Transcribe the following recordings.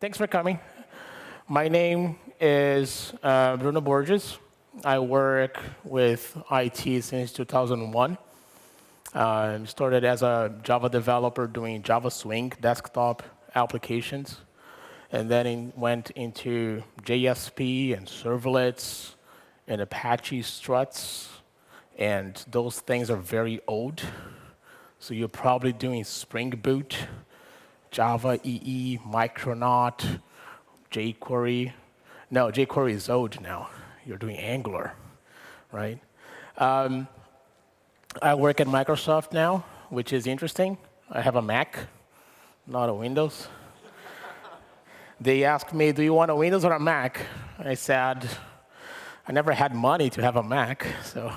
Thanks for coming. My name is Bruno Borges. I work with IT since 2001. Started as a Java developer doing Java Swing desktop applications, and then went into JSP and servlets and Apache struts, and those things are very old. So you're probably doing Spring Boot, Java EE, Micronaut, jQuery. No, jQuery is old now. You're doing Angular, right? I work at Microsoft now, which is interesting. I have a Mac, not a Windows. They asked me, do you want a Windows or a Mac? I said, I never had money to have a Mac, so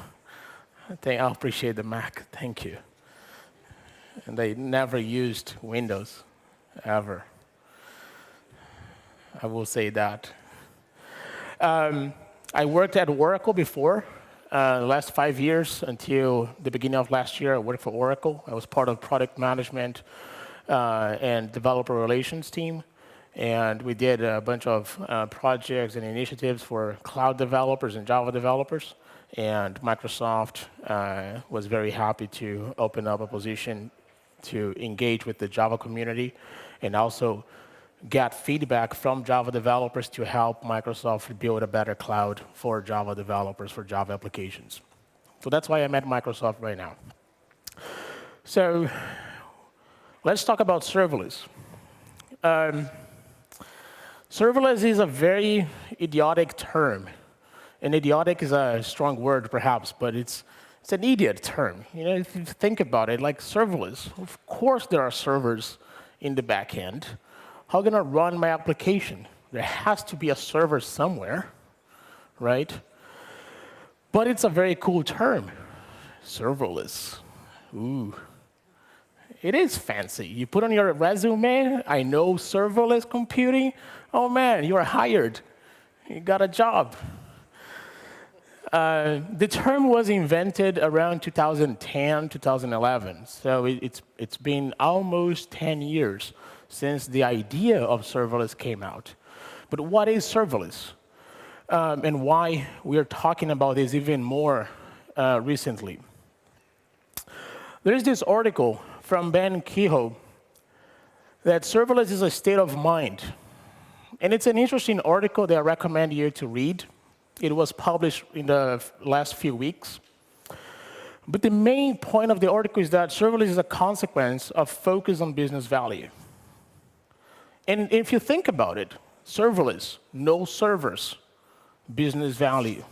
I appreciate the Mac. Thank you. And they never used Windows, ever. I will say that. I worked at Oracle before. The last 5 years until the beginning of last year, I worked for Oracle. I was part of product management and developer relations team. And we did a bunch of projects and initiatives for cloud developers and Java developers. And Microsoft was very happy to open up a position to engage with the Java community and also get feedback from Java developers to help Microsoft build a better cloud for Java developers, for Java applications. So that's why I'm at Microsoft right now. So let's talk about serverless. Serverless is a very idiotic term. And idiotic is a strong word, perhaps, but it's an idiot term. You know, if you think about it, like serverless, of course there are servers in the back end. How am I going to run my application? There has to be a server somewhere, right? But it's a very cool term, serverless. Ooh. It is fancy. You put on your resume, I know serverless computing. Oh man, you are hired. You got a job. The term was invented around 2010, 2011. So it's been almost 10 years since the idea of serverless came out. But what is serverless? And why we are talking about this even more recently? There is this article from Ben Kehoe that serverless is a state of mind. And it's an interesting article that I recommend you to read. It was published in the last few weeks. But the main point of the article is that serverless is a consequence of focus on business value. And if you think about it, serverless, no servers, business value.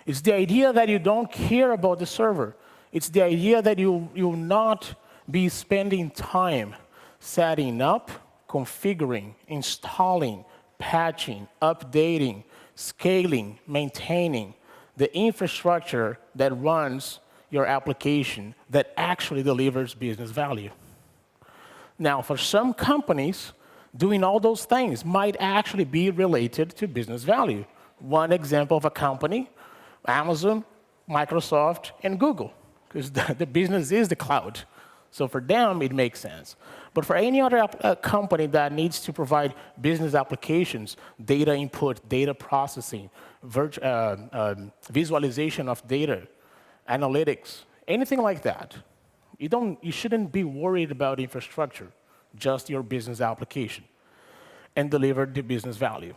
It's the idea that you don't care about the server. It's the idea that you will not be spending time setting up, configuring, installing, patching, updating, scaling, maintaining the infrastructure that runs your application that actually delivers business value. Now, for some companies, doing all those things might actually be related to business value. One example of a company, Amazon, Microsoft, and Google, because the business is the cloud. So for them, it makes sense. But for any other company that needs to provide business applications, data input, data processing, visualization of data, analytics, anything like that, you shouldn't be worried about infrastructure, just your business application, and deliver the business value.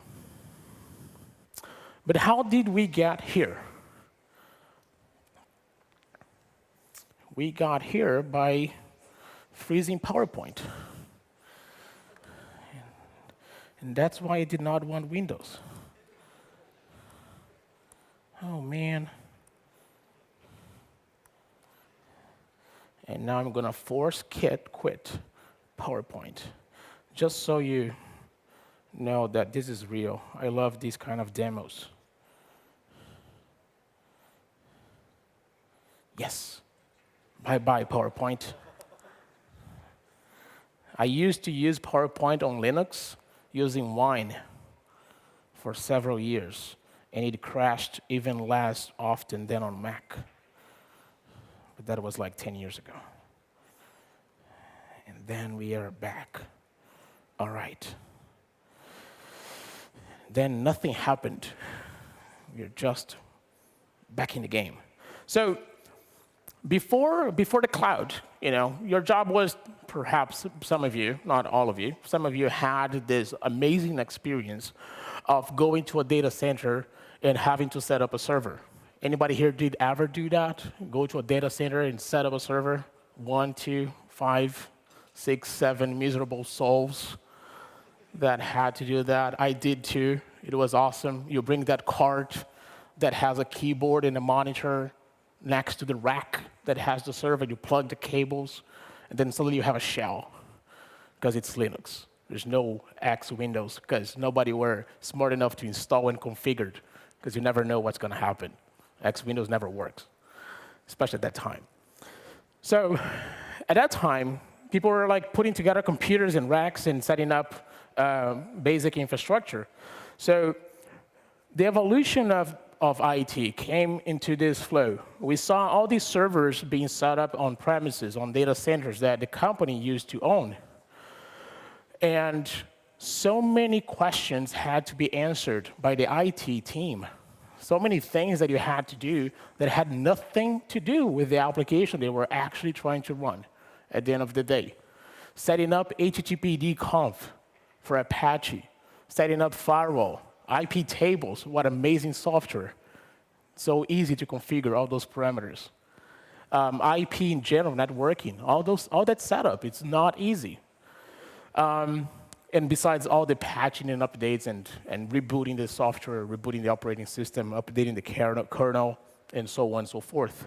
But how did we get here? We got here by freezing PowerPoint. And that's why I did not want Windows. Oh, man. And now I'm going to force quit PowerPoint, just so you know that this is real. I love these kind of demos. Yes. Bye-bye, PowerPoint. I used to use PowerPoint on Linux using Wine for several years, and it crashed even less often than on Mac. But that was like 10 years ago. And then we are back. All right. Then nothing happened. You're just back in the game. So before the cloud, your job was, perhaps some of you, not all of you, some of you had this amazing experience of going to a data center and having to set up a server. Anybody here did ever do that? Go to a data center and set up a server? 1, 2, 5, 6, 7 miserable souls that had to do that. I did too. It was awesome. You bring that cart that has a keyboard and a monitor next to the rack that has the server. You plug the cables, and then suddenly you have a shell because it's Linux. There's no X Windows because nobody were smart enough to install and configure, because you never know what's going to happen. X Windows never works, especially at that time. So at that time, people were like putting together computers and racks and setting up basic infrastructure. So the evolution of IT came into this flow. We saw all these servers being set up on premises, on data centers that the company used to own. And so many questions had to be answered by the IT team. So many things that you had to do that had nothing to do with the application they were actually trying to run at the end of the day. Setting up HTTPD conf for Apache, setting up firewall, IP tables, what amazing software. So easy to configure all those parameters. IP in general, networking, all that setup, it's not easy. And besides all the patching and updates and rebooting the software, rebooting the operating system, updating the kernel, and so on and so forth.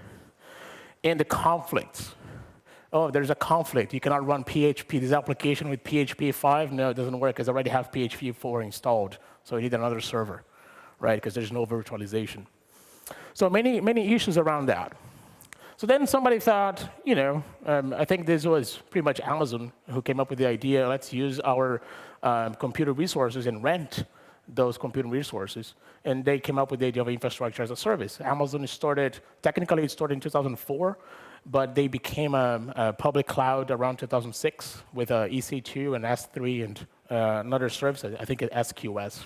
And the conflicts. Oh, there's a conflict. You cannot run PHP. This application with PHP 5, no, it doesn't work because I already have PHP 4 installed. So you need another server, right? Because there's no virtualization. So many issues around that. So then somebody thought, I think this was pretty much Amazon who came up with the idea, let's use our computer resources and rent those computer resources. And they came up with the idea of infrastructure as a service. Amazon technically it started in 2004, but they became a public cloud around 2006 with EC2 and S3 and another service, I think SQS.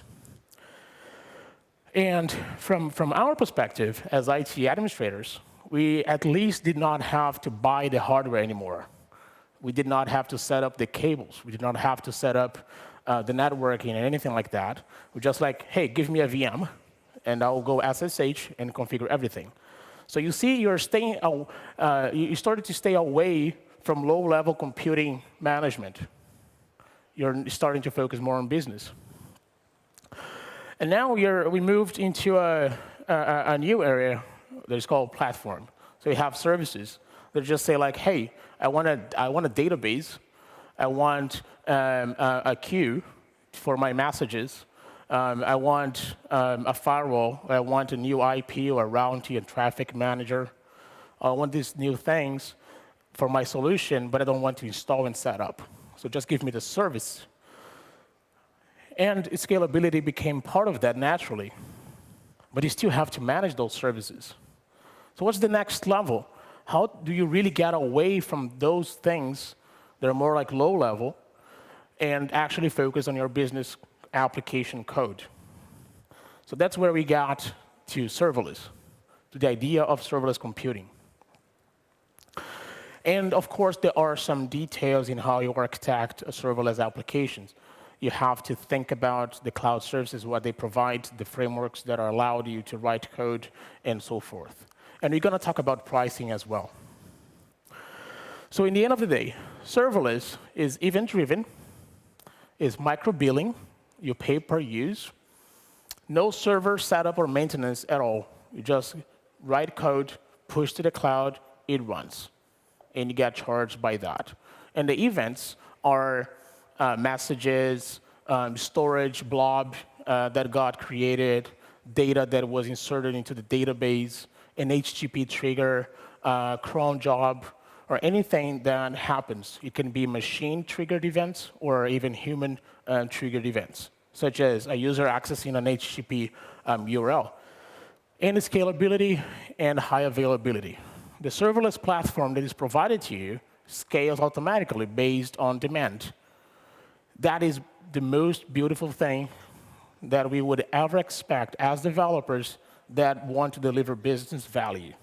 And from our perspective as IT administrators, we at least did not have to buy the hardware anymore. We did not have to set up the cables. We did not have to set up the networking and anything like that. We're just like, hey, give me a VM, and I'll go SSH and configure everything. So you see, you started to stay away from low-level computing management. You're starting to focus more on business. And now we moved into a new area that is called platform. So you have services that just say like, hey, I want a database. I want a queue for my messages. I want a firewall. I want a new IP or routing and traffic manager. I want these new things for my solution, but I don't want to install and set up. So just give me the service. And scalability became part of that naturally. But you still have to manage those services. So what's the next level? How do you really get away from those things that are more like low level and actually focus on your business application code? So that's where we got to serverless, to the idea of serverless computing. And of course, there are some details in how you architect serverless applications. You have to think about the cloud services, what they provide, the frameworks that are allowed you to write code, and so forth. And we're going to talk about pricing as well. So in the end of the day, serverless is event-driven, is micro-billing, you pay per use, no server setup or maintenance at all. You just write code, push to the cloud, it runs, and you get charged by that. And the events are messages, storage blob that got created, data that was inserted into the database, an HTTP trigger, cron job, or anything that happens. It can be machine-triggered events or even human-triggered events, such as a user accessing an HTTP URL. And scalability and high availability. The serverless platform that is provided to you scales automatically based on demand. That is the most beautiful thing that we would ever expect as developers that want to deliver business value.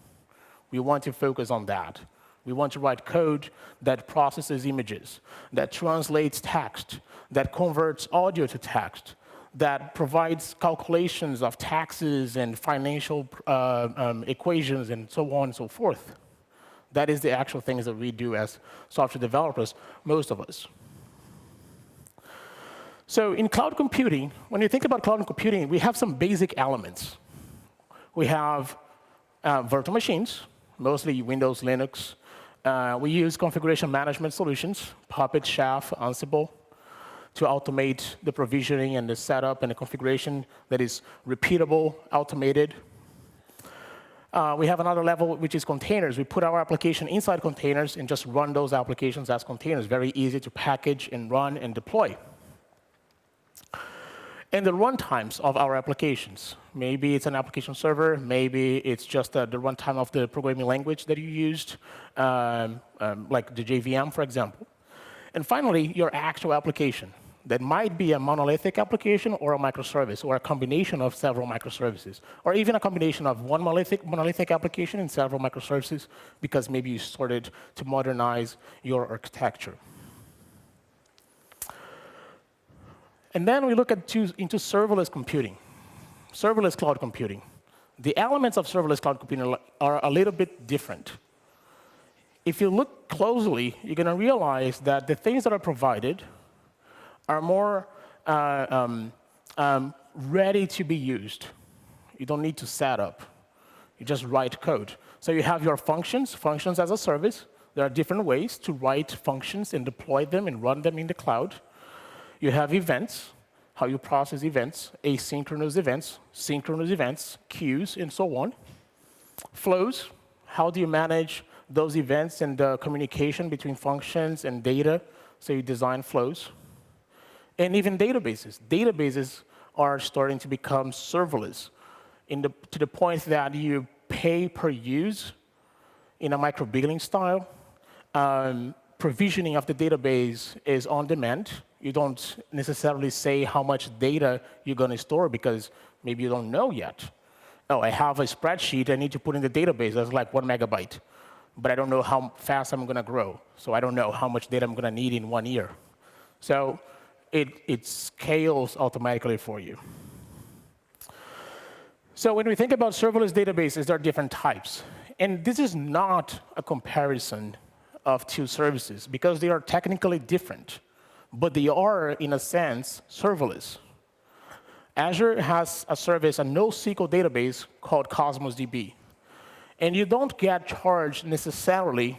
We want to focus on that. We want to write code that processes images, that translates text, that converts audio to text, that provides calculations of taxes and financial equations and so on and so forth. That is the actual things that we do as software developers, most of us. So in cloud computing, when you think about cloud computing, we have some basic elements. We have virtual machines, mostly Windows, Linux. We use configuration management solutions, Puppet, Chef, Ansible, to automate the provisioning and the setup and the configuration that is repeatable, automated. We have another level, which is containers. We put our application inside containers and just run those applications as containers. Very easy to package and run and deploy. And the runtimes of our applications. Maybe it's an application server. Maybe it's just the runtime of the programming language that you used, like the JVM, for example. And finally, your actual application. That might be a monolithic application or a microservice, or a combination of several microservices, or even a combination of one monolithic application and several microservices, because maybe you started to modernize your architecture. And then we look into serverless computing, serverless cloud computing. The elements of serverless cloud computing are a little bit different. If you look closely, you're going to realize that the things that are provided are more ready to be used. You don't need to set up. You just write code. So you have your functions as a service. There are different ways to write functions and deploy them and run them in the cloud. You have events, how you process events, asynchronous events, synchronous events, queues, and so on. Flows, how do you manage those events and the communication between functions and data, so you design flows. And even databases. Databases are starting to become serverless to the point that you pay per use in a micro-billing style. Provisioning of the database is on demand. You don't necessarily say how much data you're going to store because maybe you don't know yet. Oh, I have a spreadsheet I need to put in the database that's like 1 megabyte. But I don't know how fast I'm going to grow. So I don't know how much data I'm going to need in 1 year. So it scales automatically for you. So when we think about serverless databases, there are different types. And this is not a comparison of two services, because they are technically different. But they are, in a sense, serverless. Azure has a service, a NoSQL database called Cosmos DB. And you don't get charged necessarily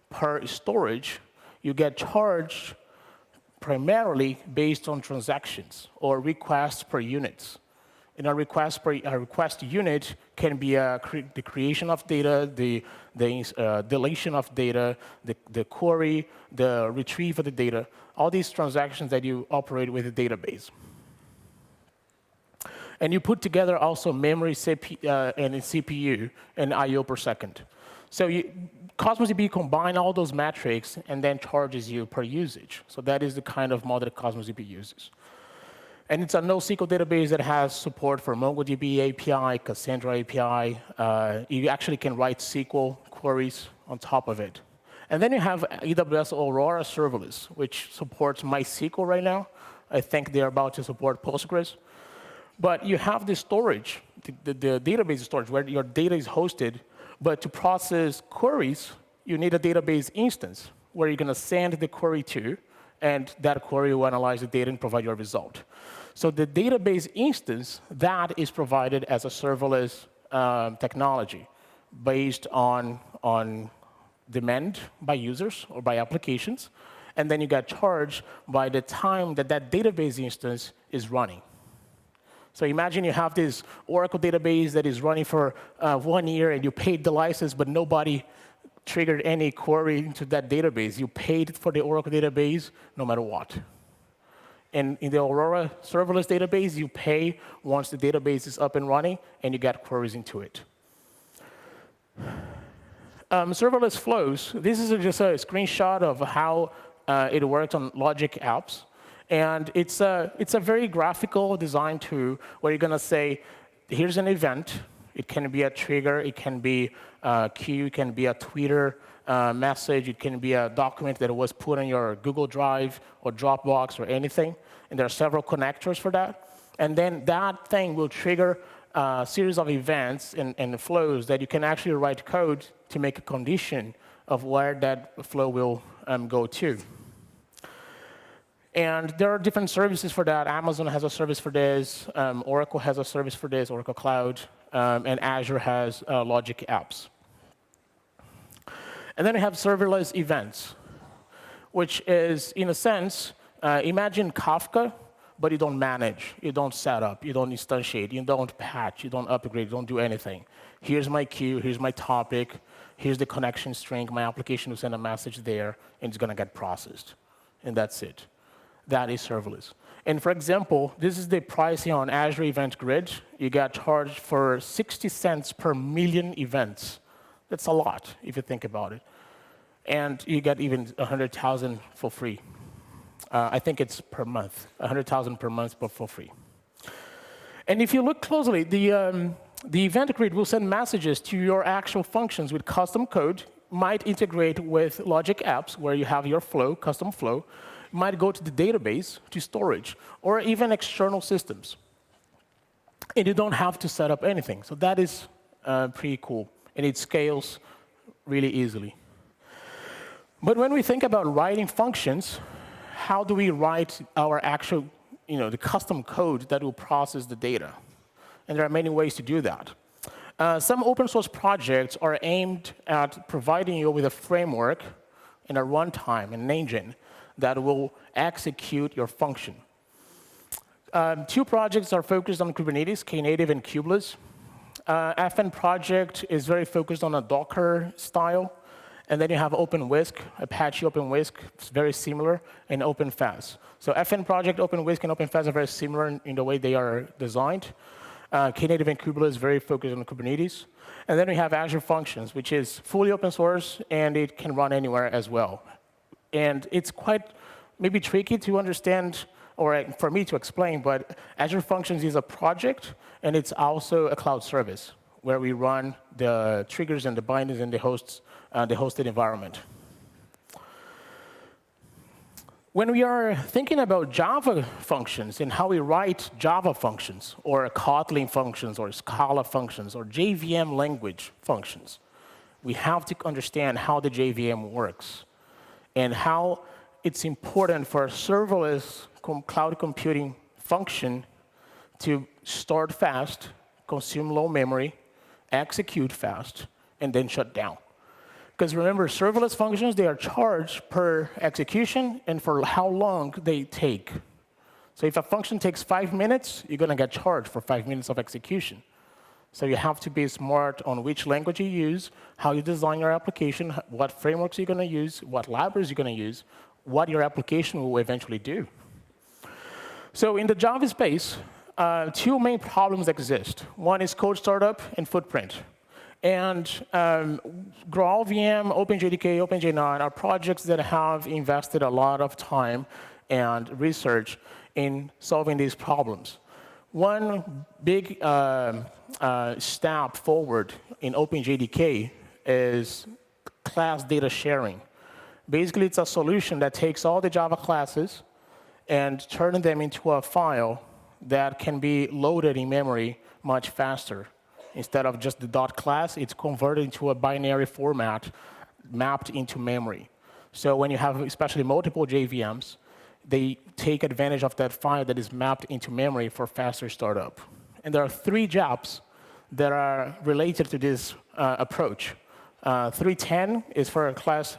per storage. You get charged primarily based on transactions or requests per units. And a request unit can be the creation of data, the deletion of data, the query, the retrieve of the data, all these transactions that you operate with a database. And you put together also memory and CPU and I/O per second. So Cosmos DB combines all those metrics and then charges you per usage. So that is the kind of model that Cosmos DB uses. And it's a NoSQL database that has support for MongoDB API, Cassandra API. You actually can write SQL queries on top of it. And then you have AWS Aurora Serverless, which supports MySQL right now. I think they're about to support Postgres. But you have the storage, the database storage, where your data is hosted. But to process queries, you need a database instance where you're going to send the query to, and that query will analyze the data and provide your result. So the database instance, that is provided as a serverless technology based on demand by users or by applications. And then you get charged by the time that database instance is running. So imagine you have this Oracle database that is running for 1 year, and you paid the license, but nobody triggered any query into that database. You paid for the Oracle database no matter what. And in the Aurora serverless database, you pay once the database is up and running, and you get queries into it. Serverless flows. This is just a screenshot of how it works on logic apps. And it's a very graphical design tool where you're going to say, here's an event. It can be a trigger. It can be a queue. It can be a Twitter message. It can be a document that was put on your Google Drive or Dropbox or anything. And there are several connectors for that. And then that thing will trigger a series of events and flows that you can actually write code to make a condition of where that flow will go to. And there are different services for that. Amazon has a service for this. Oracle has a service for this, Oracle Cloud. And Azure has Logic Apps. And then we have serverless events, which is, in a sense, imagine Kafka, but you don't manage, you don't set up, you don't instantiate, you don't patch, you don't upgrade, you don't do anything. Here's my queue, here's my topic, here's the connection string, my application will send a message there, and it's going to get processed. And that's it. That is serverless. And for example, this is the pricing on Azure Event Grid. You get charged for 60 cents per million events. That's a lot, if you think about it. And you get even 100,000 for free. I think it's per month, 100,000 per month, but for free. And if you look closely, the event grid will send messages to your actual functions with custom code, might integrate with Logic Apps, where you have your flow, custom flow, might go to the database, to storage, or even external systems. And you don't have to set up anything. So that is pretty cool. And it scales really easily. But when we think about writing functions, how do we write our actual, the custom code that will process the data? And there are many ways to do that. Some open source projects are aimed at providing you with a framework and a runtime, an engine, that will execute your function. Two projects are focused on Kubernetes, Knative and Kubeless. FN project is very focused on a Docker style. And then you have OpenWhisk, Apache OpenWhisk, it's very similar, and OpenFaaS. So FN project, OpenWhisk, and OpenFaaS are very similar in the way they are designed. Knative and Kubeless is very focused on Kubernetes. And then we have Azure Functions, which is fully open source, and it can run anywhere as well. And it's quite maybe tricky to understand, or for me to explain, but Azure Functions is a project, and it's also a cloud service, where we run the triggers and the bindings and the hosted environment. When we are thinking about Java functions and how we write Java functions, or Kotlin functions, or Scala functions, or JVM language functions, we have to understand how the JVM works and how it's important for a serverless cloud computing function to start fast, consume low memory, execute fast, and then shut down. Because remember, serverless functions, they are charged per execution and for how long they take. So if a function takes 5 minutes, you're going to get charged for 5 minutes of execution. So you have to be smart on which language you use, how you design your application, what frameworks you're going to use, what libraries you're going to use, what your application will eventually do. So in the Java space, two main problems exist. One is code startup and footprint. And GraalVM, OpenJDK, OpenJ9 are projects that have invested a lot of time and research in solving these problems. One big step forward in OpenJDK is class data sharing. Basically, it's a solution that takes all the Java classes and turns them into a file that can be loaded in memory much faster. Instead of just the .class, it's converted into a binary format mapped into memory. So when you have especially multiple JVMs, they take advantage of that file that is mapped into memory for faster startup. And there are 3 JAPs that are related to this approach. 310 is for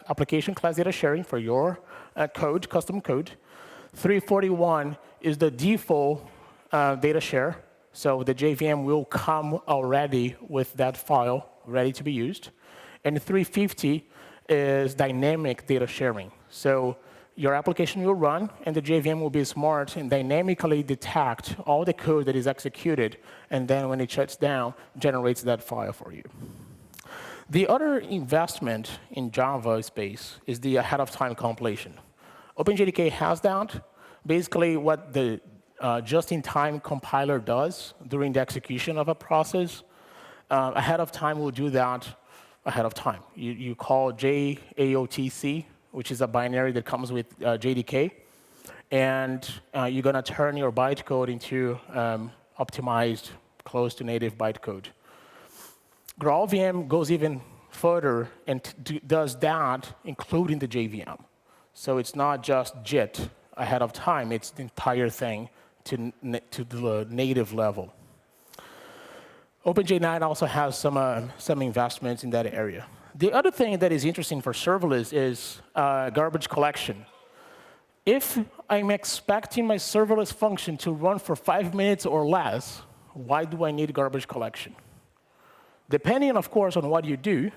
application class data sharing for your code, custom code. 341 is the default data share. So the JVM will come already with that file ready to be used. And 350 is dynamic data sharing. So your application will run, and the JVM will be smart and dynamically detect all the code that is executed, and then when it shuts down, generates that file for you. The other investment in Java space is the ahead-of-time compilation. OpenJDK has that, basically what the just-in-time compiler does during the execution of a process. Ahead of time, we'll do that ahead of time. You call JAOTC, which is a binary that comes with JDK, and you're going to turn your bytecode into optimized, close to native bytecode. GraalVM goes even further and does that, including the JVM. So it's not just JIT ahead of time, it's the entire thing to the native level. OpenJ9 also has some investments in that area. The other thing that is interesting for serverless is garbage collection. If I'm expecting my serverless function to run for 5 minutes or less, why do I need garbage collection? Depending, of course, on what you do,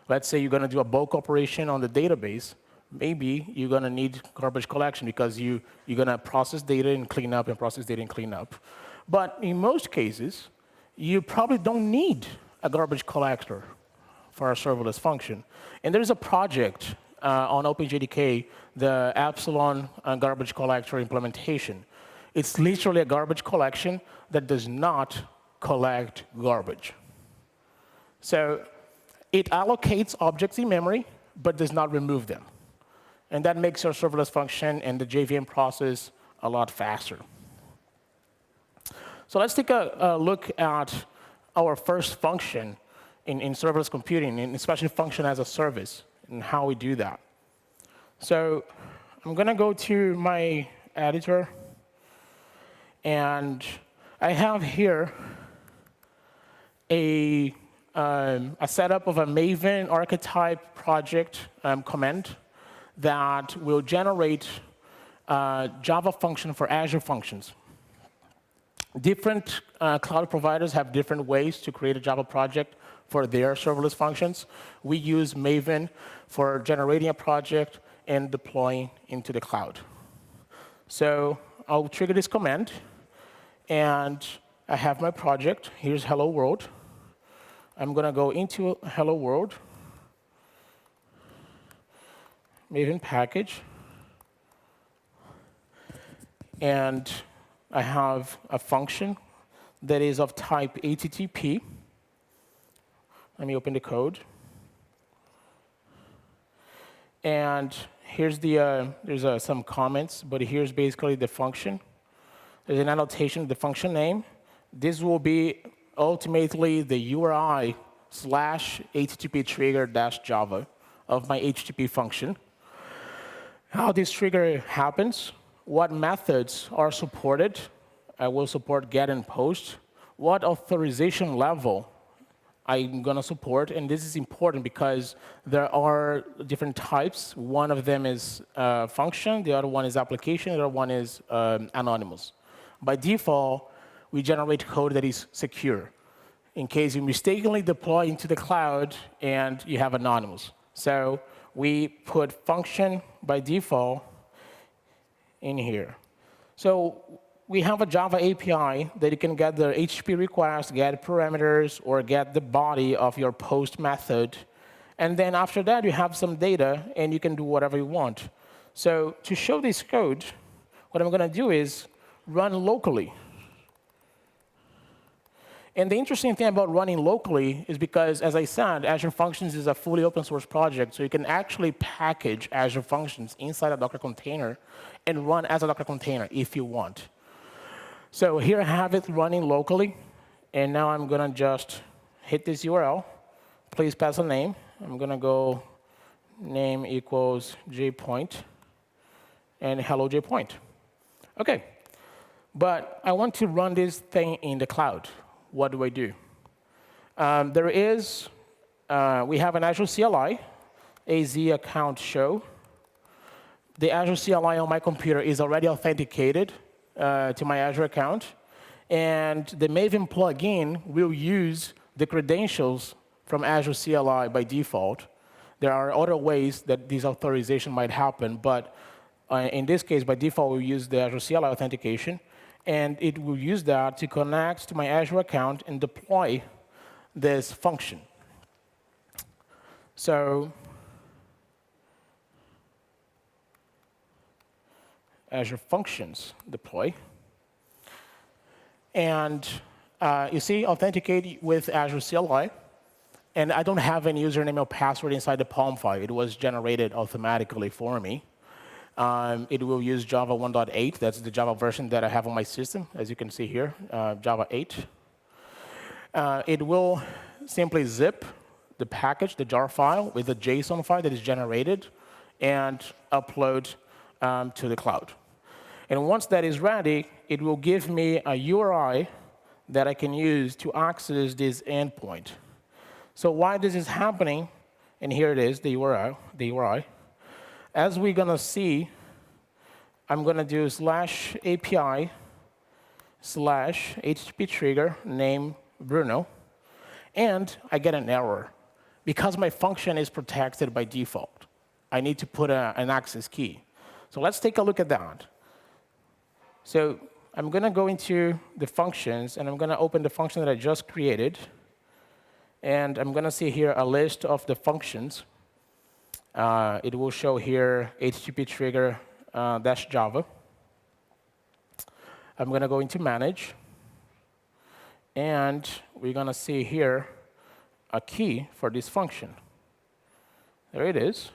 let's say you're going to do a bulk operation on the database, maybe you're going to need garbage collection because you're going to process data and clean up and process data and clean up. But in most cases, you probably don't need a garbage collector for a serverless function. And there's a project on OpenJDK, the Epsilon garbage collector implementation. It's literally a garbage collection that does not collect garbage. So it allocates objects in memory, but does not remove them. And that makes your serverless function and the JVM process a lot faster. So let's take a look at our first function in serverless computing, and especially function as a service, and how we do that. So I'm going to go to my editor, and I have here a setup of a Maven archetype project command that will generate Java function for Azure functions. Different cloud providers have different ways to create a Java project for their serverless functions. We use Maven for generating a project and deploying into the cloud. So I'll trigger this command, and I have my project. Here's Hello World. I'm going to go into Hello World, Maven package, and I have a function that is of type HTTP. Let me open the code. And here's there's some comments, but here's basically the function. There's an annotation of the function name. This will be ultimately the URI /HTTP trigger-java of my HTTP function. How this trigger happens, what methods are supported. I will support get and post. What authorization level I'm going to support. And this is important because there are different types. One of them is function. The other one is application. The other one is anonymous. By default, we generate code that is secure in case you mistakenly deploy into the cloud and you have anonymous. So we put function by default in here. So we have a Java API that you can get the HTTP request, get parameters, or get the body of your post method. And then after that, you have some data, and you can do whatever you want. So to show this code, what I'm going to do is run locally. And the interesting thing about running locally is because, as I said, Azure Functions is a fully open source project, so you can actually package Azure Functions inside a Docker container and run as a Docker container if you want. So here I have it running locally, and now I'm going to just hit this URL. Please pass a name. I'm going to go name equals JPoint, and hello JPoint. OK. But I want to run this thing in the cloud. What do I do? We have an Azure CLI, AZ account show. The Azure CLI on my computer is already authenticated to my Azure account. And the Maven plugin will use the credentials from Azure CLI by default. There are other ways that this authorization might happen. But in this case, by default, we use the Azure CLI authentication. And it will use that to connect to my Azure account and deploy this function. So Azure Functions deploy. And you see, authenticate with Azure CLI. And I don't have any username or password inside the POM file. It was generated automatically for me. It will use Java 1.8. That's the Java version that I have on my system, as you can see here, Java 8. It will simply zip the package, the jar file, with a JSON file that is generated, and upload to the cloud. And once that is ready, it will give me a URI that I can use to access this endpoint. So why this is happening, and here it is, the URI. As we're going to see, I'm going to do /API /HTTP trigger name Bruno, and I get an error. Because my function is protected by default, I need to put an access key. So let's take a look at that. So I'm going to go into the functions, and I'm going to open the function that I just created. And I'm going to see here a list of the functions. It will show here HTTP trigger -Java. I'm going to go into manage. And we're going to see here a key for this function. There it is.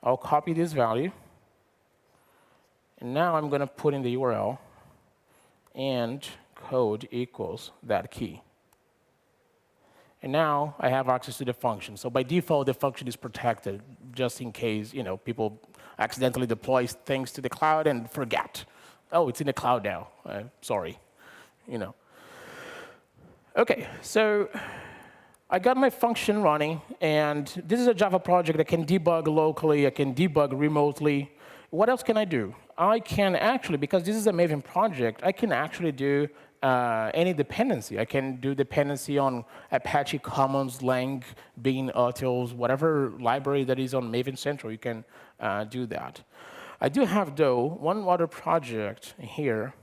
I'll copy this value. And now I'm going to put in the URL and code equals that key. And now I have access to the function. So by default, the function is protected, just in case people accidentally deploy things to the cloud and forget. Oh, it's in the cloud now. Sorry. OK, so I got my function running. And this is a Java project that can debug locally. I can debug remotely. What else can I do? I can actually, because this is a Maven project, I can actually do any dependency. I can do dependency on Apache Commons, Lang, Bean, Utils, whatever library that is on Maven Central, you can do that. I do have, though, one other project here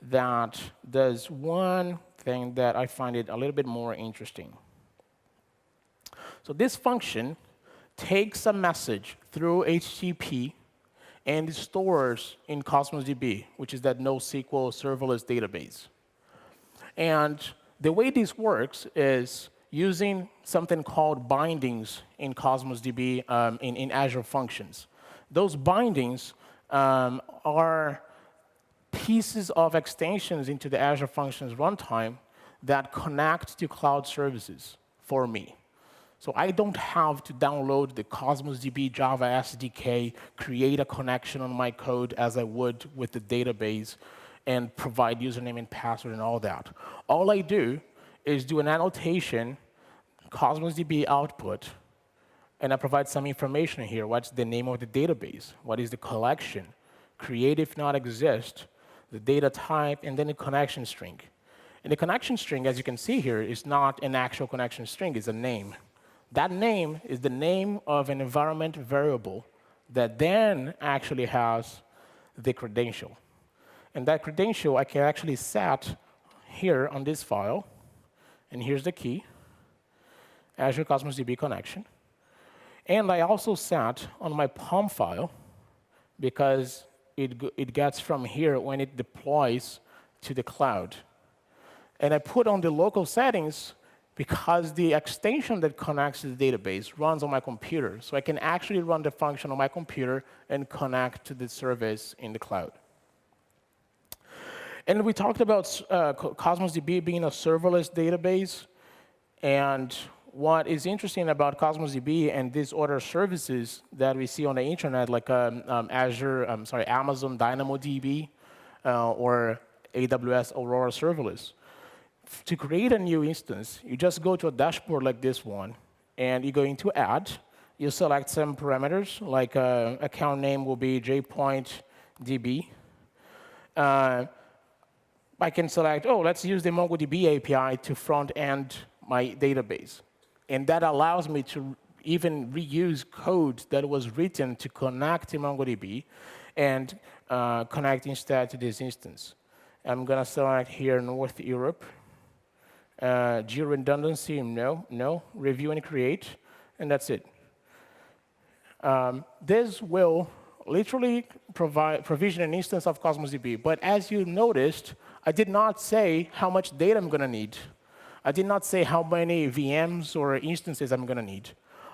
that does one thing that I find it a little bit more interesting. So this function takes a message through HTTP and it stores in Cosmos DB, which is that NoSQL serverless database. And the way this works is using something called bindings in Cosmos DB in Azure Functions. Those bindings are pieces of extensions into the Azure Functions runtime that connect to cloud services for me. So I don't have to download the Cosmos DB Java SDK, create a connection on my code as I would with the database, and provide username and password and all that. All I do is do an annotation, Cosmos DB output, and I provide some information here. What's the name of the database? What is the collection? Create if not exist, the data type, and then the connection string. And the connection string, as you can see here, is not an actual connection string. It's a name. That name is the name of an environment variable that then actually has the credential. And that credential I can actually set here on this file. And here's the key, Azure Cosmos DB connection. And I also set on my POM file, because it gets from here when it deploys to the cloud. And I put on the local settings because the extension that connects to the database runs on my computer. So I can actually run the function on my computer and connect to the service in the cloud. And we talked about Cosmos DB being a serverless database. And what is interesting about Cosmos DB and these other services that we see on the internet, like Amazon DynamoDB or AWS Aurora Serverless, to create a new instance, you just go to a dashboard like this one, and you go into Add. You select some parameters, like account name will be JPoint DB. I can select, let's use the MongoDB API to front-end my database. And that allows me to even reuse code that was written to connect to MongoDB and connect instead to this instance. I'm going to select here North Europe. Geo redundancy, no. Review and create, and that's it. This will literally provision an instance of Cosmos DB. But as you noticed, I did not say how much data I'm going to need. I did not say how many VMs or instances I'm going to need.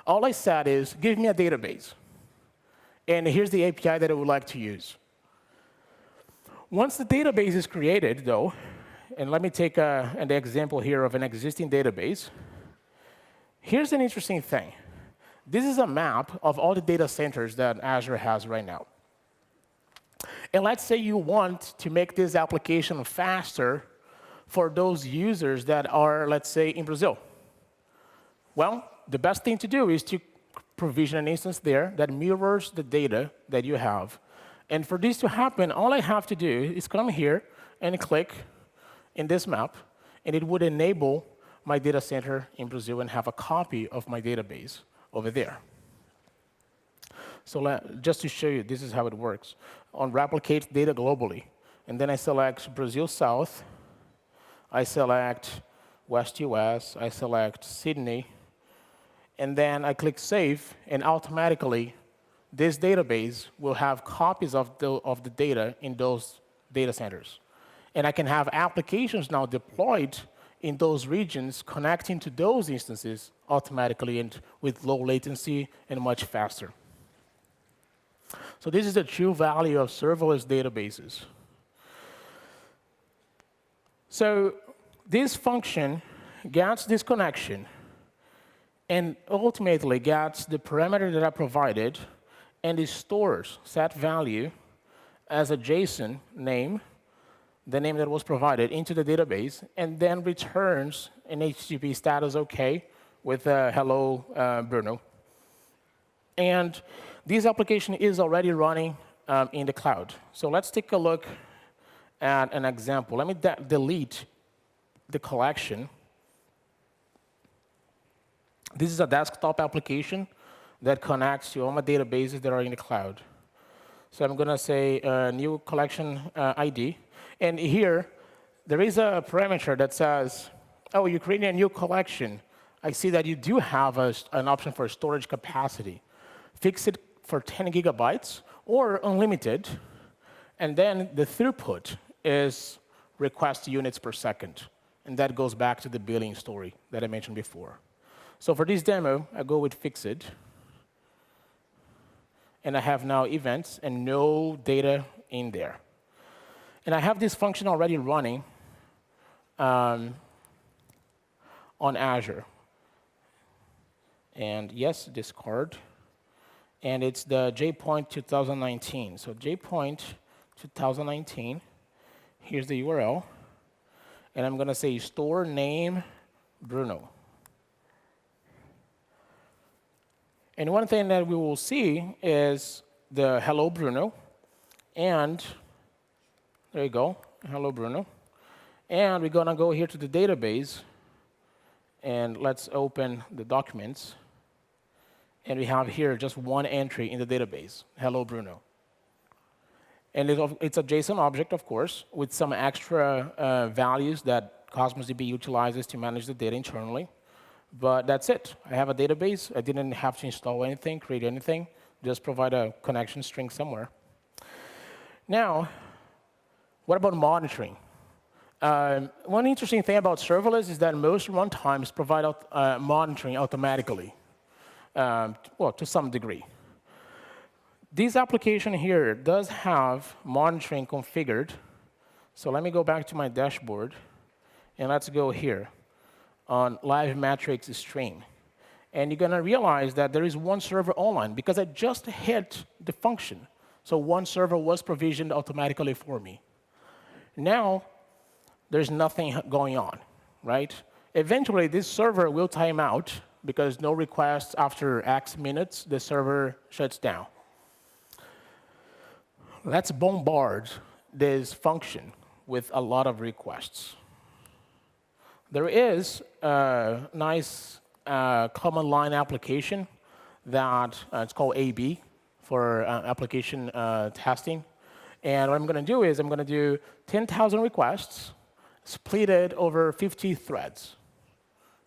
All I said is, give me a database. And here's the API that I would like to use. Once the database is created, though, and let me take an example here of an existing database. Here's an interesting thing. This is a map of all the data centers that Azure has right now. And let's say you want to make this application faster for those users that are, let's say, in Brazil. Well, the best thing to do is to provision an instance there that mirrors the data that you have. And for this to happen, all I have to do is come here and click in this map, and it would enable my data center in Brazil and have a copy of my database over there. So just to show you, this is how it works. On replicate data globally, and then I select Brazil South, I select West US, I select Sydney, and then I click Save, and automatically this database will have copies of the data in those data centers. And I can have applications now deployed in those regions connecting to those instances automatically and with low latency and much faster. So this is the true value of serverless databases. So this function gets this connection and ultimately gets the parameter that I provided, and it stores set value as a JSON name, the name that was provided, into the database, and then returns an HTTP status OK with hello, Bruno. And this application is already running in the cloud. So let's take a look at an example. Let me delete the collection. This is a desktop application that connects to all my databases that are in the cloud. So I'm going to say new collection ID. And here, there is a parameter that says, oh, you're creating a new collection. I see that you do have an option for storage capacity. Fix it for 10 gigabytes or unlimited. And then the throughput is request units per second. And that goes back to the billing story that I mentioned before. So for this demo, I go with fixed. And I have now events and no data in there. And I have this function already running on Azure. And yes, discard. And it's the JPoint 2019. So JPoint 2019, here's the URL. And I'm going to say store name Bruno. And one thing that we will see is the hello Bruno. And there you go, hello Bruno. And we're going to go here to the database. And let's open the documents. And we have here just one entry in the database, hello Bruno. And it's a JSON object, of course, with some extra values that Cosmos DB utilizes to manage the data internally. But that's it. I have a database. I didn't have to install anything, create anything, just provide a connection string somewhere. Now, what about monitoring? One interesting thing about serverless is that most runtimes provide monitoring automatically, well, to some degree. This application here does have monitoring configured. So let me go back to my dashboard, and let's go here on live metrics stream. And you're going to realize that there is one server online, because I just hit the function. So one server was provisioned automatically for me. Now, there's nothing going on, right? Eventually, this server will time out, because no requests after X minutes, the server shuts down. Let's bombard this function with a lot of requests. There is a nice command line application that it's called AB for application testing. And what I'm going to do is I'm going to do 10,000 requests, split it over 50 threads.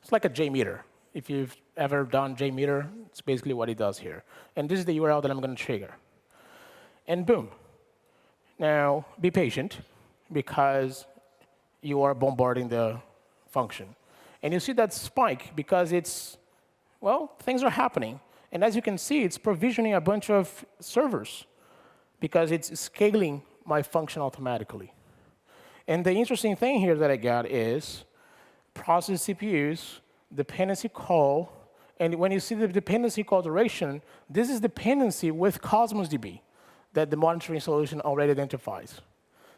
It's like a JMeter. If you've ever done JMeter, it's basically what it does here. And this is the URL that I'm going to trigger. and boom. Now, be patient, because you are bombarding the function. And you see that spike because it's, well, things are happening. And as you can see, it's provisioning a bunch of servers because it's scaling my function automatically. And the interesting thing here that I got is process CPUs, dependency call, and when you see the dependency call duration, this is dependency with Cosmos DB that the monitoring solution already identifies.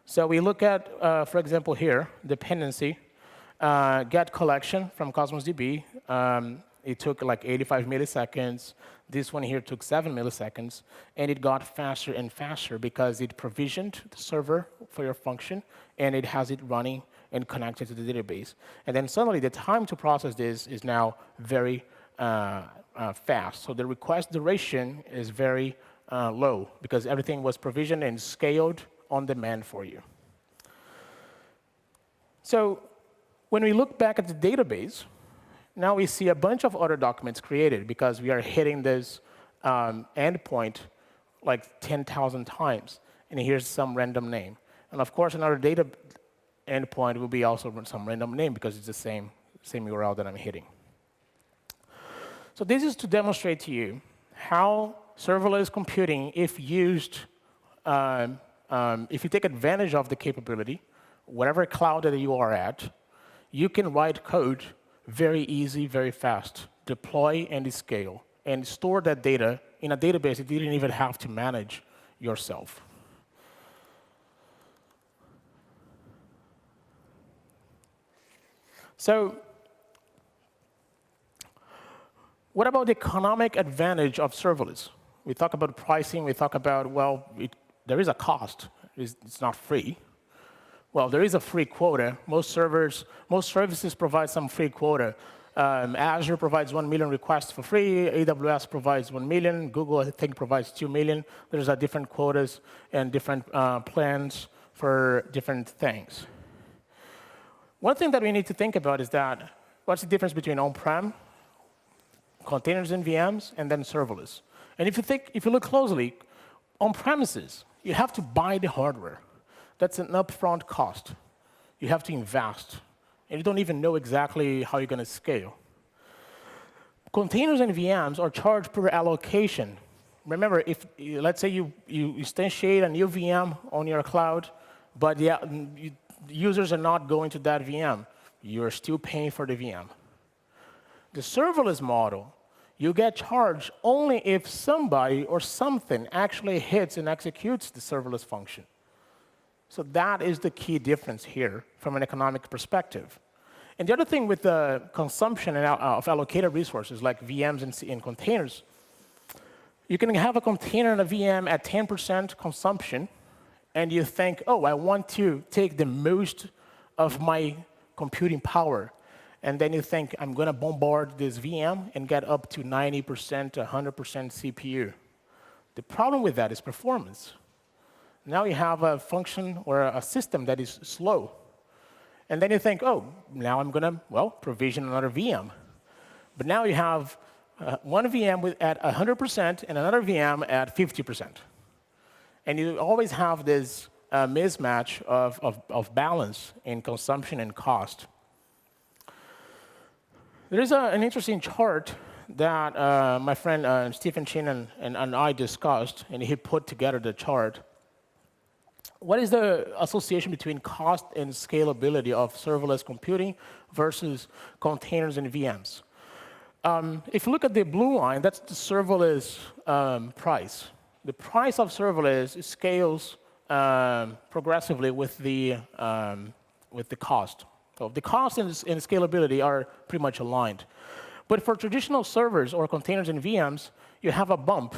So we look at, for example, here, dependency, get collection from Cosmos DB. It took like 85 milliseconds. This one here took 7 milliseconds. And it got faster and faster because it provisioned the server for your function, and it has it running and connected to the database. And then suddenly, the time to process this is now very fast. So the request duration is very low because everything was provisioned and scaled on demand for you. So when we look back at the database, now we see a bunch of other documents created because we are hitting this endpoint like 10,000 times. And here's some random name. And of course, another data endpoint will be also some random name because it's the same URL that I'm hitting. So this is to demonstrate to you how serverless computing, if used, if you take advantage of the capability, whatever cloud that you are at, you can write code very easy, very fast, deploy and scale, and store that data in a database that you didn't even have to manage yourself. So what about the economic advantage of serverless? We talk about pricing. We talk about, well, there is a cost. It's not free. Well, there is a free quota. Most services provide some free quota. Azure provides 1 million requests for free. AWS provides 1 million. Google, I think, provides 2 million. There's different quotas and different plans for different things. One thing that we need to think about is that what's the difference between on-prem, containers and VMs, and then serverless? And if you look closely, on-premises, you have to buy the hardware. That's an upfront cost. You have to invest. And you don't even know exactly how you're going to scale. Containers and VMs are charged per allocation. Remember, if let's say you instantiate a new VM on your cloud, but users are not going to that VM, you're still paying for the VM. The serverless model, you get charged only if somebody or something actually hits and executes the serverless function. So that is the key difference here from an economic perspective. And the other thing with the consumption of allocated resources like VMs and containers, you can have a container and a VM at 10% consumption, and you think, oh, I want to take the most of my computing power. And then you think, I'm going to bombard this VM and get up to 90%, 100% CPU. The problem with that is performance. Now you have a function or a system that is slow. And then you think, oh, now I'm going to, well, provision another VM. But now you have one VM at 100% and another VM at 50%. And you always have this mismatch of balance in consumption and cost. There is an interesting chart that my friend Stephen Chin and I discussed, and he put together the chart. What is the association between cost and scalability of serverless computing versus containers and VMs? If you look at the blue line, that's the serverless price. The price of serverless scales progressively with the cost. So the cost and scalability are pretty much aligned. But for traditional servers or containers and VMs, you have a bump.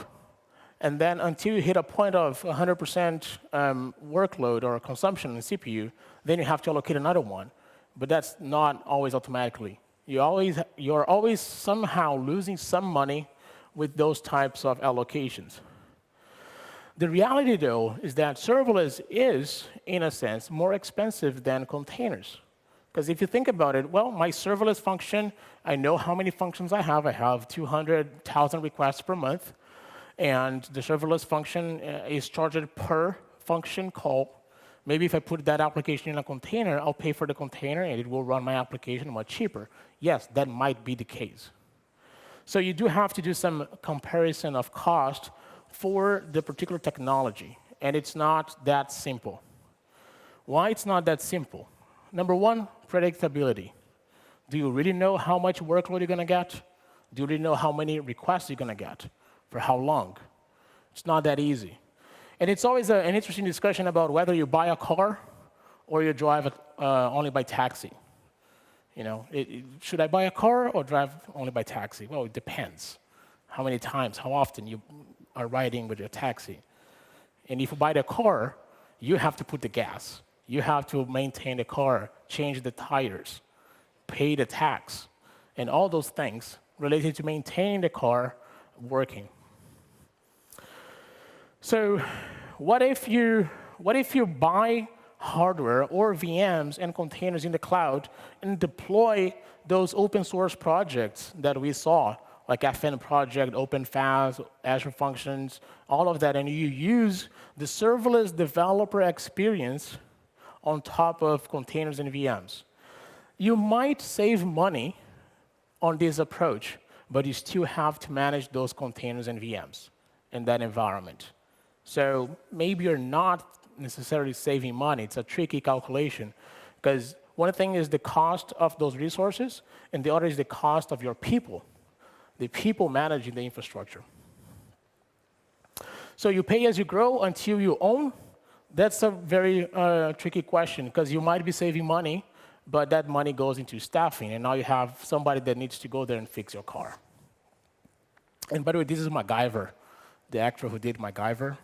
And then until you hit a point of 100% workload or consumption in CPU, then you have to allocate another one. But that's not always automatically. You're always somehow losing some money with those types of allocations. The reality, though, is that serverless is, in a sense, more expensive than containers. Because if you think about it, well, my serverless function, I know how many functions I have. I have 200,000 requests per month. And the serverless function is charged per function call. Maybe if I put that application in a container, I'll pay for the container, and it will run my application much cheaper. Yes, that might be the case. So you do have to do some comparison of cost for the particular technology, and it's not that simple. Why it's not that simple? Number one, predictability. Do you really know how much workload you're going to get? Do you really know how many requests you're going to get? For how long? It's not that easy. And it's always an interesting discussion about whether you buy a car or you drive only by taxi. You know, should I buy a car or drive only by taxi? Well, it depends. How many times, how often you are riding with your taxi. And if you buy the car, you have to put the gas. You have to maintain the car, change the tires, pay the tax, and all those things related to maintaining the car working. So what if you buy hardware or VMs and containers in the cloud and deploy those open source projects that we saw, like FN project, OpenFaaS, Azure Functions, all of that, and you use the serverless developer experience on top of containers and VMs? You might save money on this approach, but you still have to manage those containers and VMs in that environment. So maybe you're not necessarily saving money. It's a tricky calculation, because one thing is the cost of those resources, and the other is the cost of your people, the people managing the infrastructure. So you pay as you grow until you own. That's a very tricky question, because you might be saving money, but that money goes into staffing, and now you have somebody that needs to go there and fix your car. And by the way, this is MacGyver, the actor who did MacGyver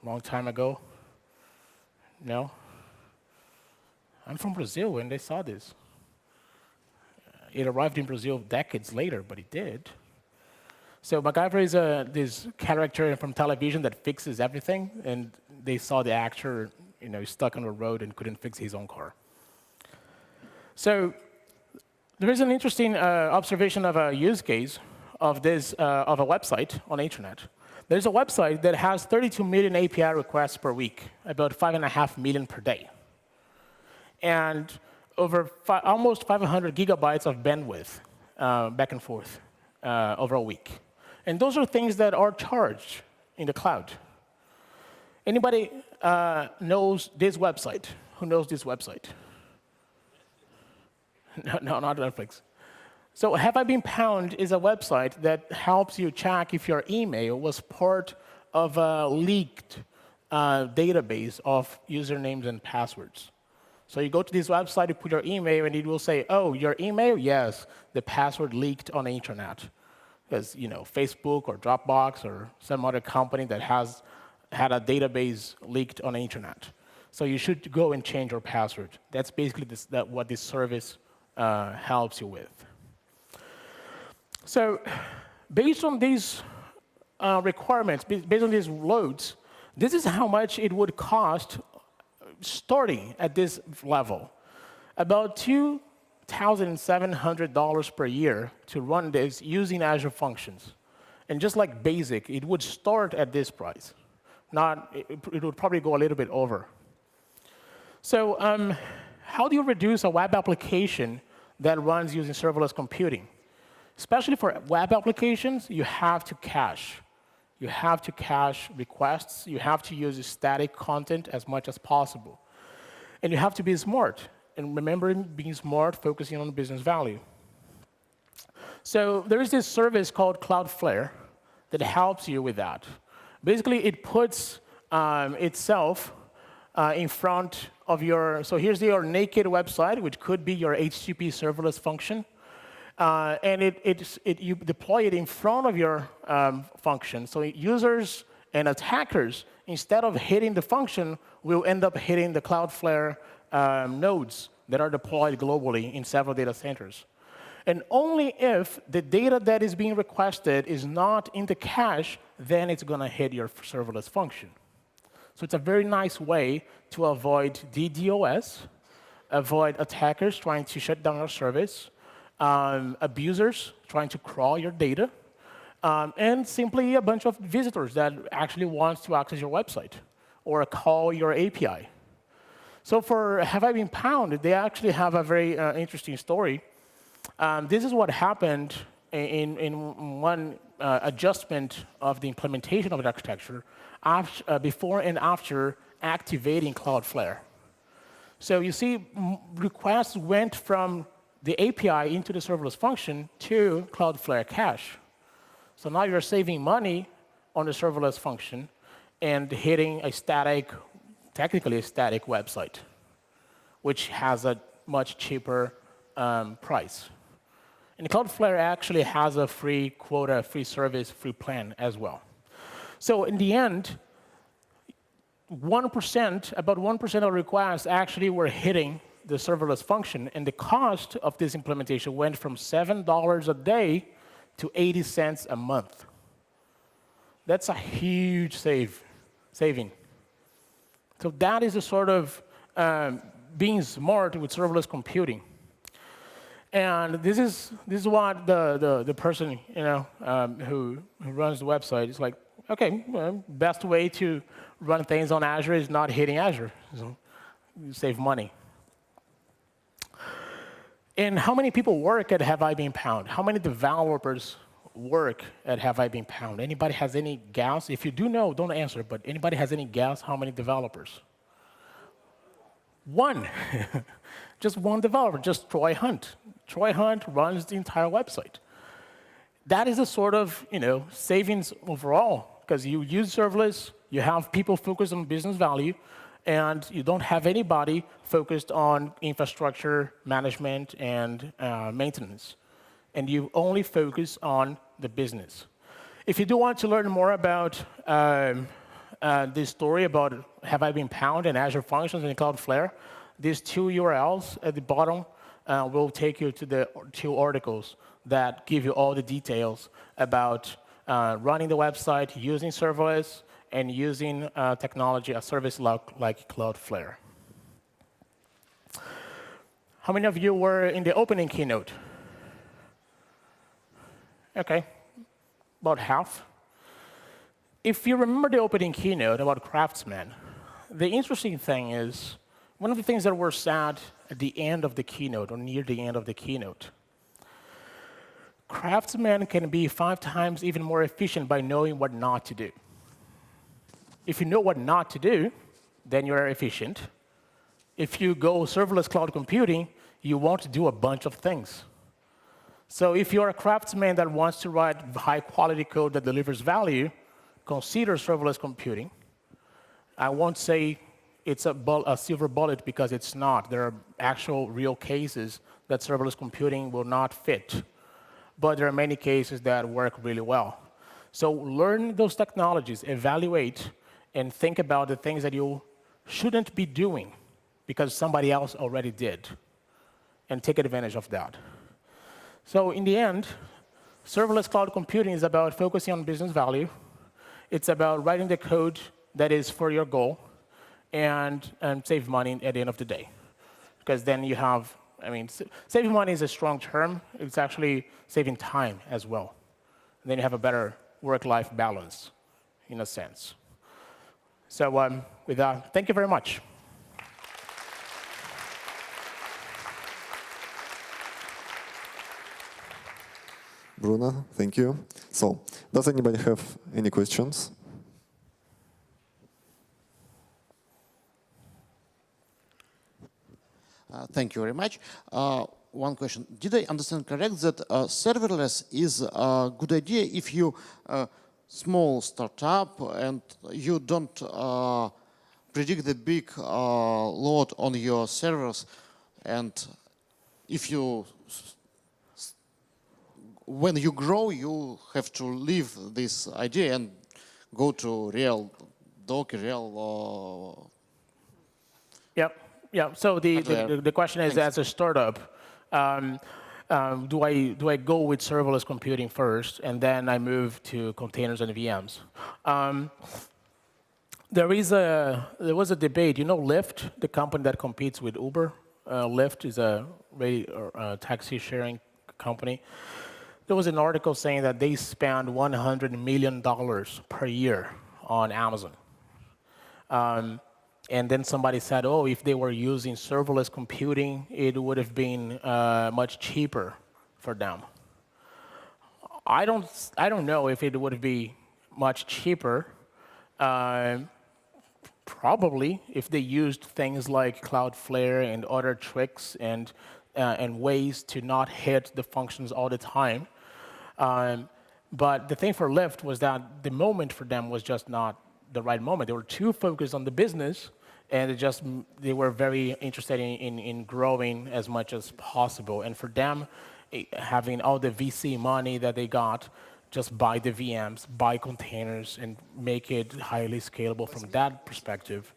a long time ago. No? I'm from Brazil, and they saw this. It arrived in Brazil decades later, but it did. So MacGyver is this character from television that fixes everything, and they saw the actor, stuck on the road and couldn't fix his own car. So there is an interesting observation of a use case of a website on the internet. There's a website that has 32 million API requests per week, about 5.5 million per day, and over almost 500 gigabytes of bandwidth back and forth over a week. And those are things that are charged in the cloud. Anybody knows this website? Who knows this website? No, not Netflix. So Have I Been Pwned is a website that helps you check if your email was part of a leaked database of usernames and passwords. So you go to this website, you put your email, and it will say, oh, your email? Yes, the password leaked on the internet. Because Facebook or Dropbox or some other company that has had a database leaked on the internet. So you should go and change your password. That's basically what this service helps you with. So based on these requirements, based on these loads, this is how much it would cost starting at this level. About $2,700 per year to run this using Azure Functions. And just like basic, it would start at this price. It would probably go a little bit over. So how do you reduce a web application that runs using serverless computing? Especially for web applications, you have to cache. You have to cache requests. You have to use static content as much as possible. And you have to be smart. And remembering being smart, focusing on business value. So there is this service called Cloudflare that helps you with that. Basically, it puts itself in front of so here's your naked website, which could be your HTTP serverless function. And you deploy it in front of your function. So users and attackers, instead of hitting the function, will end up hitting the Cloudflare nodes that are deployed globally in several data centers. And only if the data that is being requested is not in the cache, then it's going to hit your serverless function. So it's a very nice way to avoid DDoS, avoid attackers trying to shut down your service, abusers trying to crawl your data, and simply a bunch of visitors that actually wants to access your website or call your API. So for Have I Been Pound, they actually have a very interesting story. This is what happened in one adjustment of the implementation of the architecture before and after activating Cloudflare. So you see, requests went from the API into the serverless function to Cloudflare cache. So now you're saving money on the serverless function and hitting a static, technically a static website, which has a much cheaper price. And Cloudflare actually has a free quota, free service, free plan as well. So in the end, 1%, about 1% of requests actually were hitting the serverless function, and the cost of this implementation went from $7 a day to 80 cents a month. That's a huge saving. So that is a sort of being smart with serverless computing. And this is what the person who runs the website is like. Okay, well, best way to run things on Azure is not hitting Azure. So you save money. And how many people work at Have I Been Pound? How many developers work at Have I Been Pound? Anybody has any guess? If you do know, don't answer, but anybody has any guess how many developers? One. Just one developer, just Troy Hunt. Troy Hunt runs the entire website. That is a sort of savings overall, because you use serverless, you have people focused on business value, and you don't have anybody focused on infrastructure management and maintenance. And you only focus on the business. If you do want to learn more about this story about Have I Been Pound and Azure Functions and Cloudflare, these two URLs at the bottom will take you to the two articles that give you all the details about running the website, using serverless, and using technology, a service like Cloudflare. How many of you were in the opening keynote? OK, about half. If you remember the opening keynote about Craftsman, the interesting thing is, one of the things that were said at the end of the keynote, or near the end of the keynote, Craftsman can be 5 times even more efficient by knowing what not to do. If you know what not to do, then you're efficient. If you go serverless cloud computing, you won't do a bunch of things. So if you're a craftsman that wants to write high-quality code that delivers value, consider serverless computing. I won't say it's a silver bullet, because it's not. There are actual real cases that serverless computing will not fit. But there are many cases that work really well. So learn those technologies, evaluate, and think about the things that you shouldn't be doing because somebody else already did, and take advantage of that. So in the end, serverless cloud computing is about focusing on business value. It's about writing the code that is for your goal, and save money at the end of the day. Because then you have, saving money is a strong term. It's actually saving time as well. And then you have a better work-life balance, in a sense. So with that, thank you very much. Bruno, thank you. So, does anybody have any questions? Thank you very much. One question. Did I understand correct that serverless is a good idea if you small startup and you don't predict the big load on your servers, and if you when you grow, you have to leave this idea and go to real Docker, real. Yep. Yeah. So the question is, as a startup, do I go with serverless computing first, and then I move to containers and VMs? There was a debate. You know, Lyft, the company that competes with Uber. Lyft is a taxi sharing company. There was an article saying that they spend $100 million per year on Amazon. And then somebody said, oh, if they were using serverless computing, it would have been much cheaper for them. I don't know if it would be much cheaper. Probably, if they used things like Cloudflare and other tricks and ways to not hit the functions all the time. But the thing for Lyft was that the moment for them was just not the right moment. They were too focused on the business, and they were very interested in growing as much as possible. And for them, having all the VC money that they got, just buy the VMs, buy containers, and make it highly scalable from that perspective,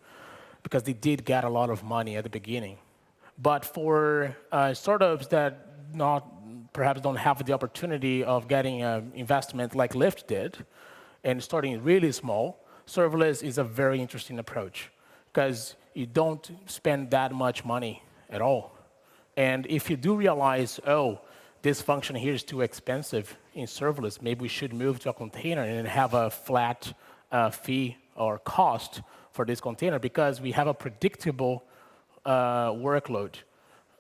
because they did get a lot of money at the beginning. But for startups that perhaps don't have the opportunity of getting an investment like Lyft did, and starting really small, serverless is a very interesting approach, because you don't spend that much money at all. And if you do realize, oh, this function here is too expensive in serverless, maybe we should move to a container and have a flat fee or cost for this container, because we have a predictable workload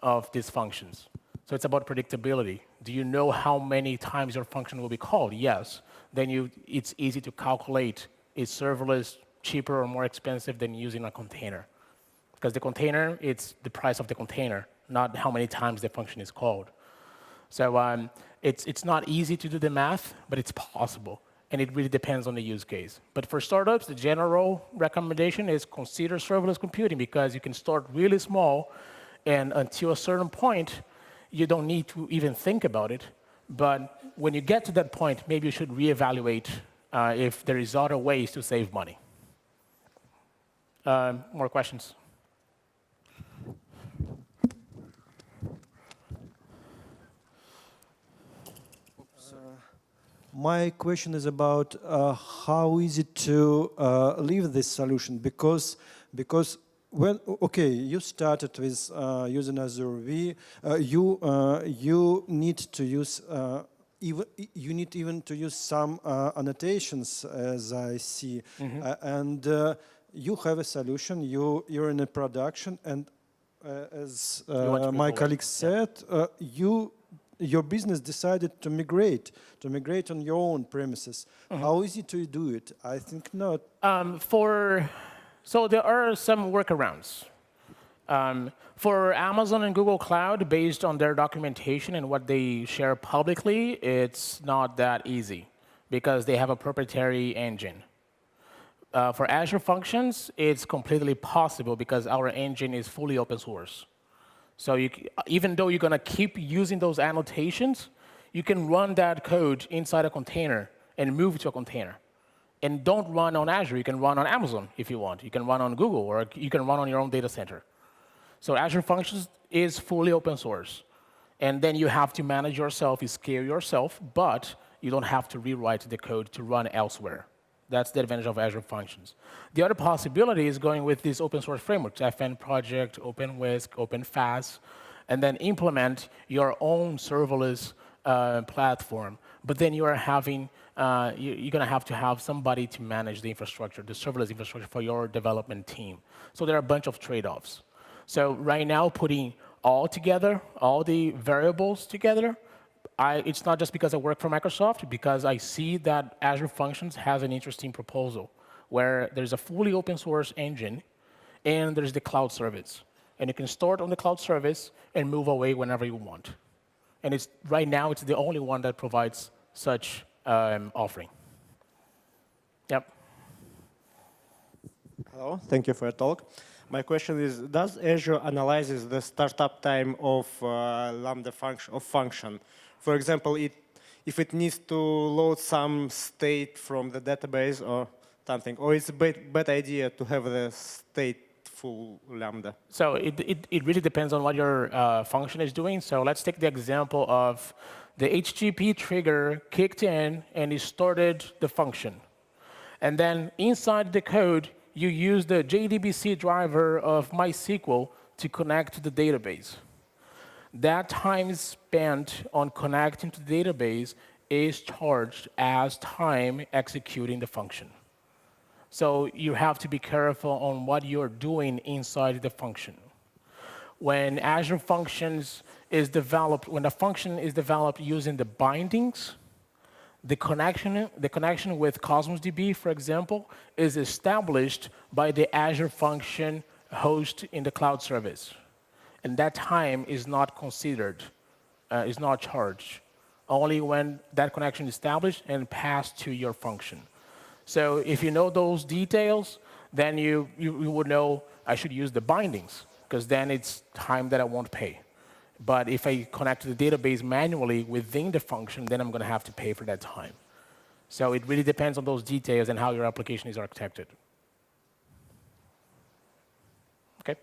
of these functions. So it's about predictability. Do you know how many times your function will be called? Yes. Then it's easy to calculate, is serverless cheaper or more expensive than using a container? Because the container, it's the price of the container, not how many times the function is called. So it's not easy to do the math, but it's possible. And it really depends on the use case. But for startups, the general recommendation is consider serverless computing, because you can start really small, and until a certain point, you don't need to even think about it. But when you get to that point, maybe you should reevaluate if there is other ways to save money. More questions? My question is about how is it to leave this solution, because when you started with using Azure V, you need to use even to use some annotations, as I see, and you have a solution. You're in a production, and as my colleague said, your business decided to migrate on your own premises. How easy to do it? I think not. So there are some workarounds. For Amazon and Google Cloud, based on their documentation and what they share publicly, it's not that easy, because they have a proprietary engine. For Azure Functions, it's completely possible, because our engine is fully open source. So even though you're going to keep using those annotations, you can run that code inside a container and move to a container. And don't run on Azure. You can run on Amazon if you want. You can run on Google, or you can run on your own data center. So Azure Functions is fully open source. And then you have to manage yourself, you scale yourself, but you don't have to rewrite the code to run elsewhere. That's the advantage of Azure Functions. The other possibility is going with these open source frameworks, FN Project, OpenWhisk, OpenFaaS, and then implement your own serverless platform. But then you're going to have somebody to manage the infrastructure, the serverless infrastructure for your development team. So there are a bunch of trade-offs. So right now, putting all together, all the variables together, it's not just because I work for Microsoft, because I see that Azure Functions has an interesting proposal where there's a fully open source engine, and there's the cloud service. And you can start on the cloud service and move away whenever you want. And right now, it's the only one that provides such offering. Yep. Hello, thank you for your talk. My question is, does Azure analyzes the startup time of Lambda function? For example, if it needs to load some state from the database or something, or it's a bad idea to have the stateful Lambda? So it really depends on what your function is doing. So let's take the example of the HTTP trigger kicked in, and it started the function. And then inside the code, you use the JDBC driver of MySQL to connect to the database. that time spent on connecting to the database is charged as time executing the function. So you have to be careful on what you're doing inside the function. When Azure Functions is developed, when a function is developed using the bindings, the connection with Cosmos DB, for example, is established by the Azure function host in the cloud service. And that time is not considered, is not charged, only when that connection is established and passed to your function. So if you know those details, then you would know I should use the bindings, because then it's time that I won't pay. But if I connect to the database manually within the function, then I'm going to have to pay for that time. So it really depends on those details and how your application is architected. OK?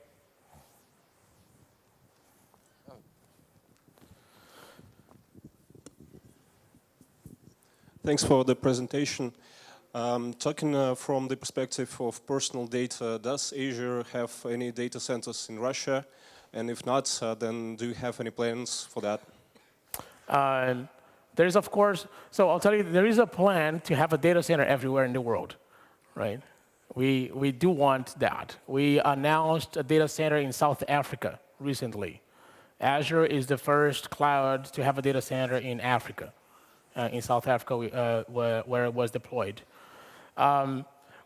Thanks for the presentation. Talking from the perspective of personal data, does Azure have any data centers in Russia? And if not, then do you have any plans for that? There's, of course, so I'll tell you, there is a plan to have a data center everywhere in the world, right? We do want that. We announced a data center in South Africa recently. Azure is the first cloud to have a data center in Africa, in South Africa, where it was deployed.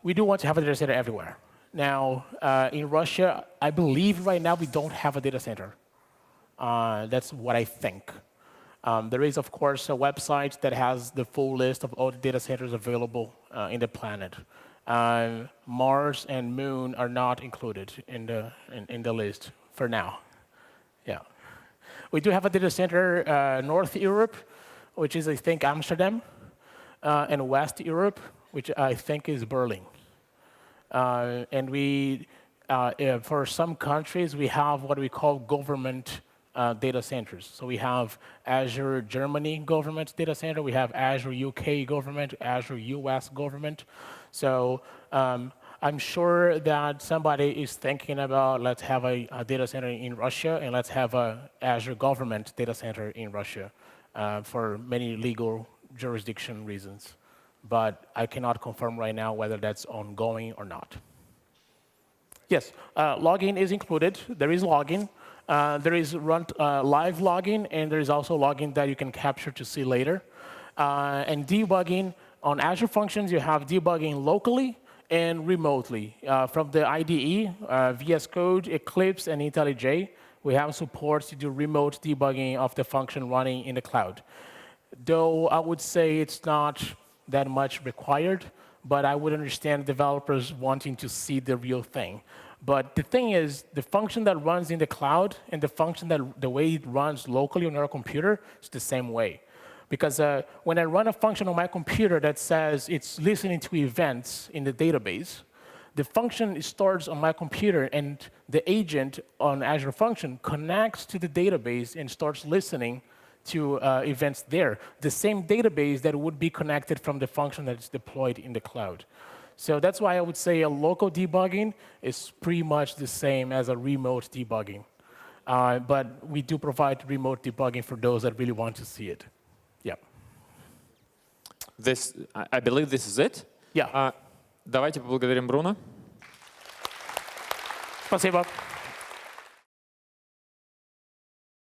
We do want to have a data center everywhere. Now, in Russia, I believe right now we don't have a data center. That's what I think. There is, of course, a website that has the full list of all the data centers available in the planet. Mars and Moon are not included in the list for now. Yeah. We do have a data center North Europe, which is, I think, Amsterdam, and West Europe, which I think is Berlin. And we, for some countries, we have what we call government data centers. So we have Azure Germany government data center. We have Azure UK government, Azure US government. So I'm sure that somebody is thinking about, let's have a data center in Russia, and let's have a Azure government data center in Russia for many legal jurisdiction reasons. But I cannot confirm right now whether that's ongoing or not. Yes, login is included. There is login. There is live login, and there is also login that you can capture to see later. And debugging, on Azure Functions, you have debugging locally and remotely. From the IDE, VS Code, Eclipse, and IntelliJ, we have support to do remote debugging of the function running in the cloud. Though I would say it's not that much required, but I would understand developers wanting to see the real thing. But the thing is, the function that runs in the cloud and the function that the way it runs locally on your computer is the same way. Because when I run a function on my computer that says it's listening to events in the database, the function starts on my computer, and the agent on Azure Function connects to the database and starts listening to events there, the same database that would be connected from the function that is deployed in the cloud. So that's why I would say a local debugging is pretty much the same as a remote debugging. But we do provide remote debugging for those that really want to see it. Yeah. I believe this is it. Yeah. Давайте поблагодарим Бруно. Спасибо.